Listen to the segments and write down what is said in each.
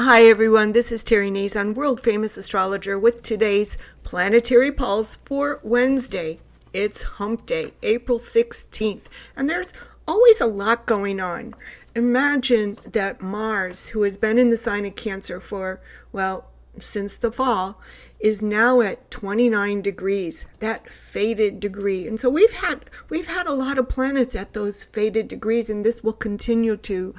Hi everyone, this is Terry Nazon, world famous astrologer, with today's planetary pulse for Wednesday. It's Hump Day, April 16th, and there's always a lot going on. Imagine that Mars, who has been in the sign of Cancer for, since the fall, is now at 29 degrees, that fated degree. And so we've had a lot of planets at those fated degrees, and this will continue to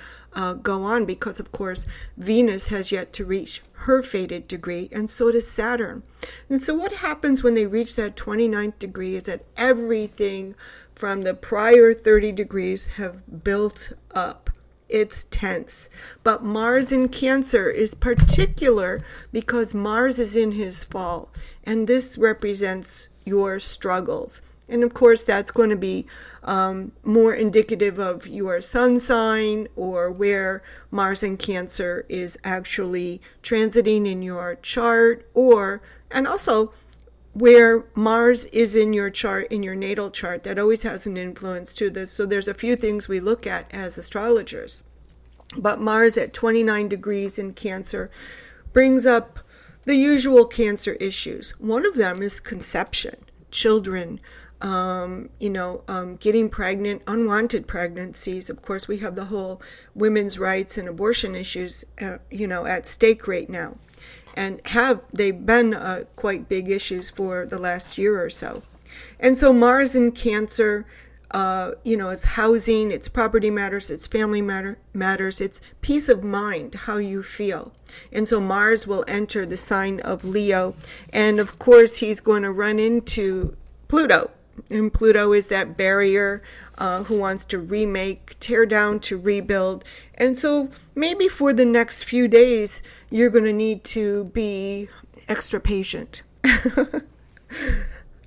go on because, of course, Venus has yet to reach her fated degree, and so does Saturn. And so what happens when they reach that 29th degree is that everything from the prior 30 degrees have built up. It's tense. But Mars in Cancer is particular because Mars is in his fall, and this represents your struggles. And of course, that's going to be more indicative of your sun sign, or where Mars in Cancer is actually transiting in your chart, and also where Mars is in your chart, in your natal chart. That always has an influence to this. So there's a few things we look at as astrologers. But Mars at 29 degrees in Cancer brings up the usual Cancer issues. One of them is conception, children, getting pregnant, unwanted pregnancies. Of course, we have the whole women's rights and abortion issues, at stake right now. And they've been quite big issues for the last year or so. And so Mars in Cancer, it's housing, it's property matters, it's family matters, it's peace of mind, how you feel. And so Mars will enter the sign of Leo. And of course, he's going to run into Pluto. And Pluto is that barrier who wants to remake, tear down to rebuild. And so maybe for the next few days, you're going to need to be extra patient.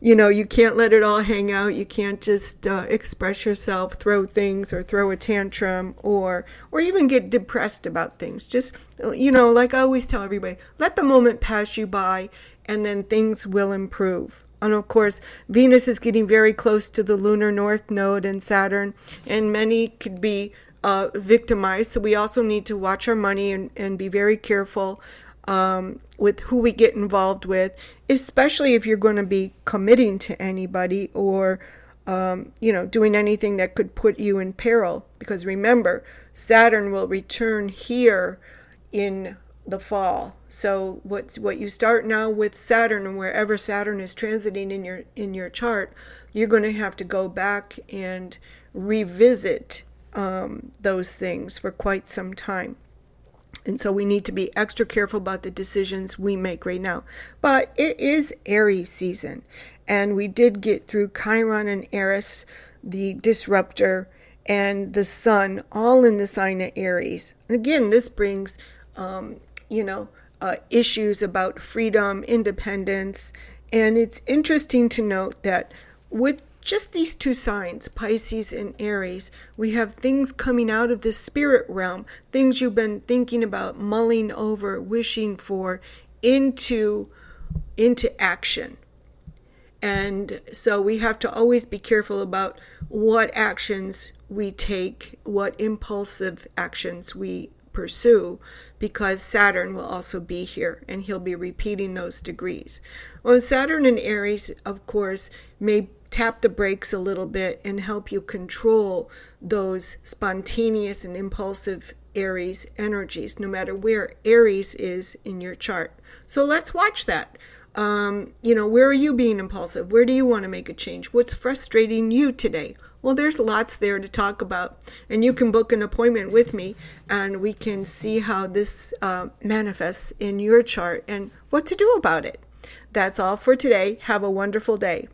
You can't let it all hang out. You can't just express yourself, throw things, or throw a tantrum, or even get depressed about things. Just, like I always tell everybody, let the moment pass you by, and then things will improve. And of course, Venus is getting very close to the lunar north node and Saturn, and many could be victimized. So we also need to watch our money and be very careful with who we get involved with, especially if you're going to be committing to anybody or, doing anything that could put you in peril. Because remember, Saturn will return here in the fall. So what you start now with Saturn, and wherever Saturn is transiting in your chart, you're going to have to go back and revisit those things for quite some time. And so we need to be extra careful about the decisions we make right now. But it is Aries season, and we did get through Chiron and Eris, the disruptor, and the sun, all in the sign of Aries. Again, this brings issues about freedom, independence. And it's interesting to note that with just these two signs, Pisces and Aries, we have things coming out of the spirit realm, things you've been thinking about, mulling over, wishing for, into action. And so we have to always be careful about what actions we take, what impulsive actions we pursue, because Saturn will also be here, and he'll be repeating those degrees. Well, Saturn in Aries, of course, may tap the brakes a little bit and help you control those spontaneous and impulsive Aries energies, no matter where Aries is in your chart. So let's watch that. Where are you being impulsive? Where do you want to make a change? What's frustrating you today? Well, there's lots there to talk about, and you can book an appointment with me, and we can see how this manifests in your chart and what to do about it. That's all for today. Have a wonderful day.